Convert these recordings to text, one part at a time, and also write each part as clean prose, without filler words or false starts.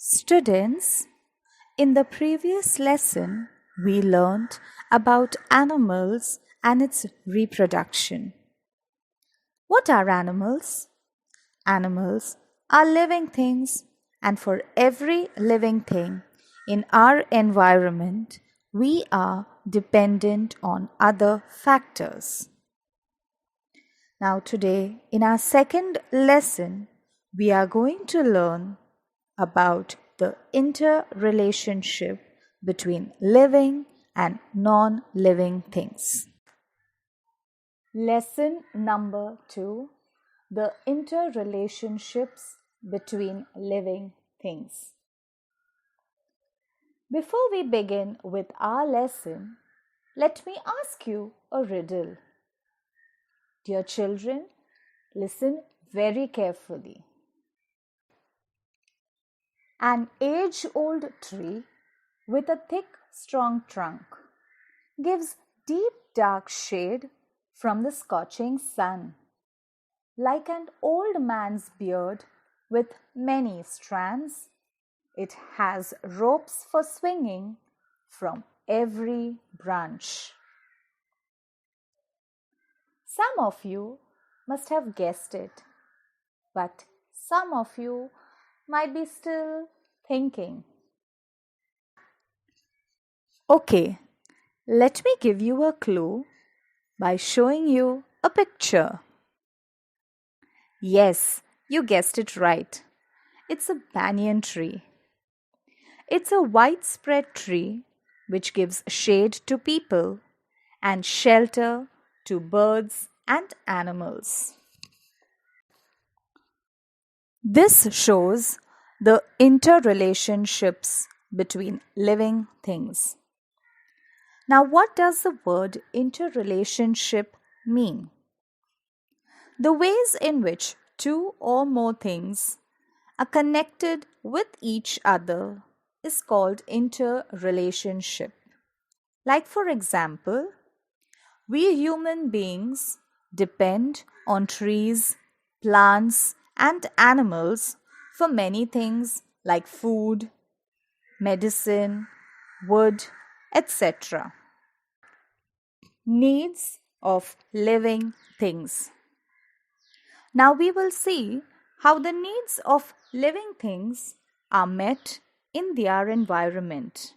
Students, in the previous lesson, we learned about animals and its reproduction. What are animals? Animals are living things, and for every living thing in our environment, we are dependent on other factors. Now, today, in our second lesson, we are going to learn about the interrelationship between living and non-living things. Lesson number 2: the interrelationships between living things. Before we begin with our lesson, let me ask you a riddle. Dear children, listen very carefully. An age-old tree with a thick, strong trunk gives deep, dark shade from the scorching sun. Like an old man's beard with many strands, it has ropes for swinging from every branch. Some of you must have guessed it, but some of you might be still thinking. Okay, let me give you a clue by showing you a picture. Yes, you guessed it right. It's a banyan tree. It's a widespread tree which gives shade to people and shelter to birds and animals. This shows the interrelationships between living things. Now, what does the word interrelationship mean? The ways in which two or more things are connected with each other is called interrelationship. Like, for example, we human beings depend on trees, plants, and animals for many things like food, medicine, wood, etc. Needs of living things. Now we will see how the needs of living things are met in their environment.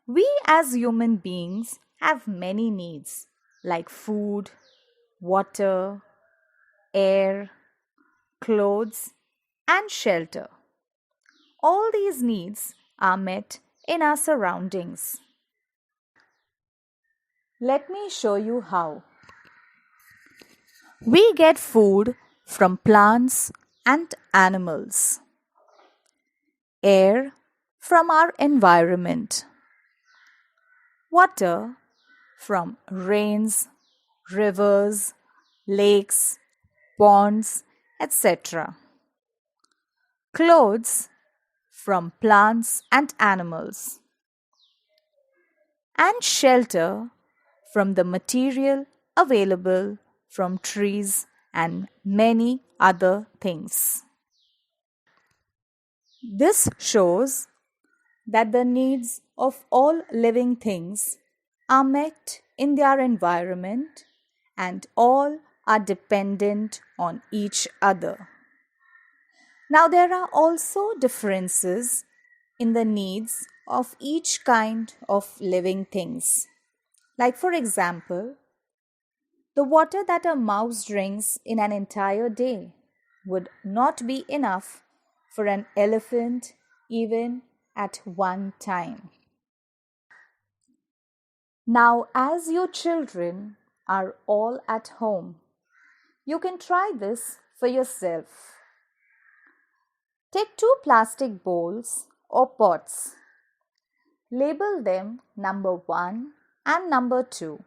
We as human beings have many needs like food, water, air, clothes, and shelter. All these needs are met in our surroundings. Let me show you how. We get food from plants and animals. Air from our environment. Water from rains, rivers, lakes, ponds, etc. Clothes from plants and animals. And shelter from the material available from trees and many other things. This shows that the needs of all living things are met in their environment and all are dependent on each other. Now, there are also differences in the needs of each kind of living things. Like, for example, the water that a mouse drinks in an entire day would not be enough for an elephant even at one time. Now, as your children are all at home, you can try this for yourself. Take 2 plastic bowls or pots. Label them number 1 and number 2.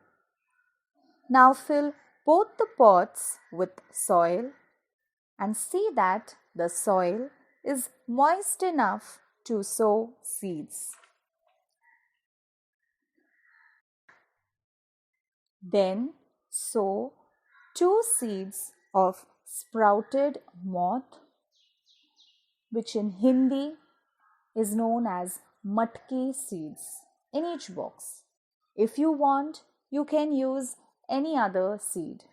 Now fill both the pots with soil and see that the soil is moist enough to sow seeds. Then sow 2 seeds of sprouted moth, which in Hindi is known as matke seeds in each box. If you want, you can use any other seed.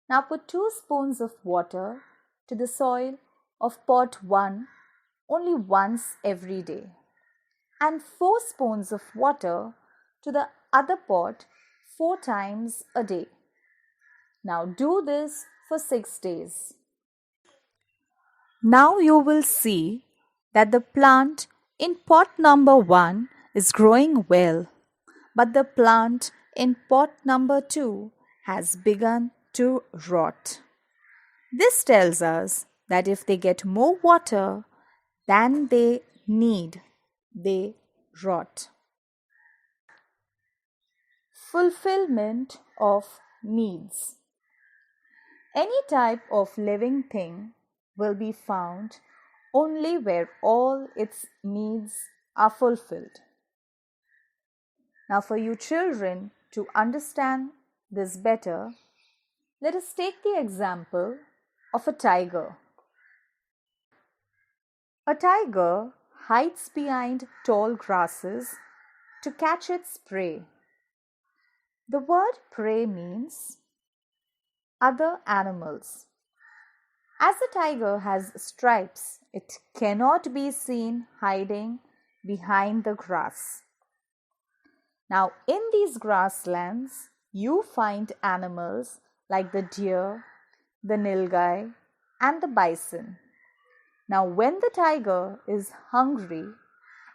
Now put 2 spoons of water to the soil of pot 1 only once every day, and 4 spoons of water to the other pot 4 times a day. Now do this for 6 days. Now you will see that the plant in pot number 1 is growing well, but the plant in pot number 2 has begun to rot. This tells us that if they get more water than they need, they rot. Fulfillment of needs. Any type of living thing will be found only where all its needs are fulfilled. Now, for you children to understand this better, let us take the example of a tiger. A tiger hides behind tall grasses to catch its prey. The word prey means other animals. As the tiger has stripes, it cannot be seen hiding behind the grass. Now, in these grasslands, you find animals like the deer, the nilgai, and the bison. Now, when the tiger is hungry,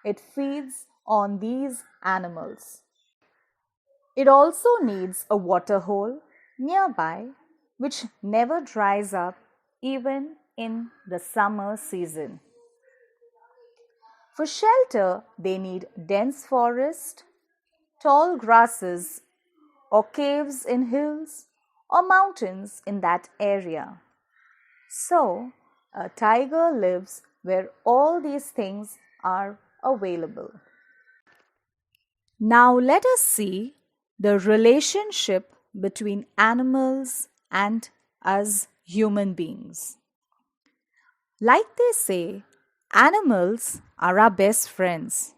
it feeds on these animals. It also needs a water hole nearby, which never dries up even in the summer season. For shelter, they need dense forest, tall grasses, or caves in hills or mountains in that area. So, a tiger lives where all these things are available. Now, let us see the relationship between animals and us human beings. Like they say, animals are our best friends.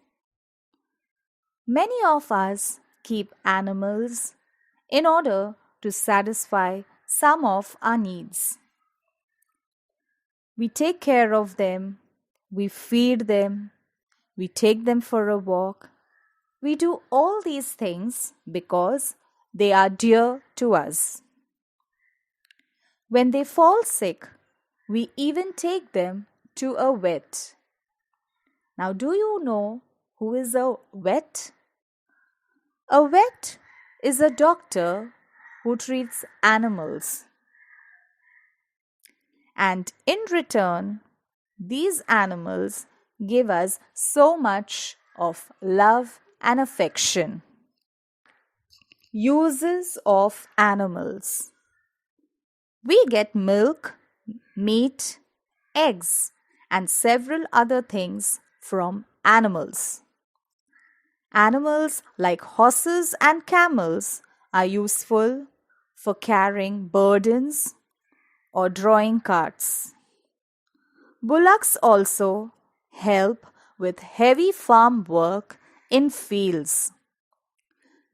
Many of us keep animals in order to satisfy some of our needs. We take care of them, we feed them, we take them for a walk. We do all these things because they are dear to us. When they fall sick, we even take them to a vet. Now, do you know who is a vet? A vet is a doctor who treats animals. And in return, these animals give us so much of love and affection. Uses of animals. We get milk, meat, eggs, and several other things from animals. Animals like horses and camels are useful for carrying burdens or drawing carts. Bullocks also help with heavy farm work in fields.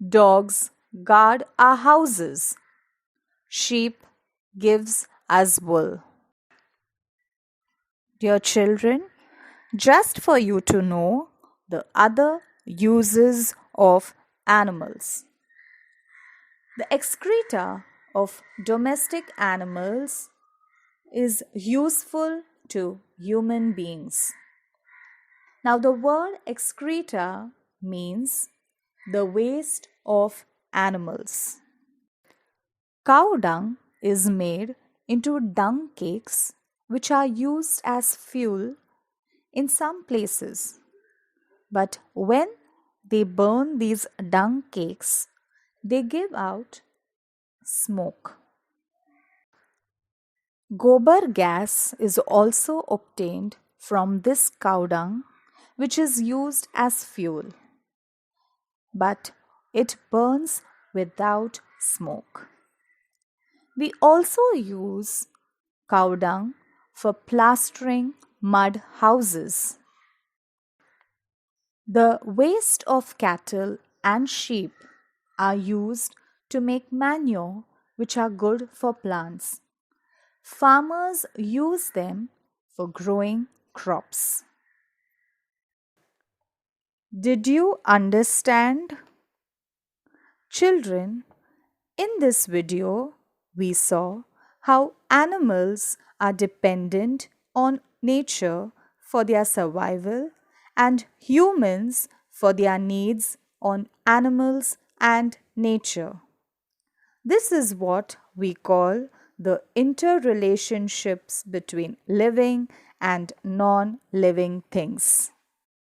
Dogs guard our houses. Sheep gives us wool. Dear children, just for you to know the other uses of animals. The excreta of domestic animals is useful to human beings. Now, the word excreta means the waste of animals. Cow dung is made into dung cakes, which are used as fuel in some places. But when they burn these dung cakes, they give out smoke. Gobar gas is also obtained from this cow dung, which is used as fuel. But it burns without smoke. We also use cow dung for plastering mud houses. The waste of cattle and sheep are used to make manure, which are good for plants. Farmers use them for growing crops. Did you understand? Children, in this video, we saw how animals are dependent on nature for their survival and humans for their needs on animals and nature. This is what we call the interrelationships between living and non living things.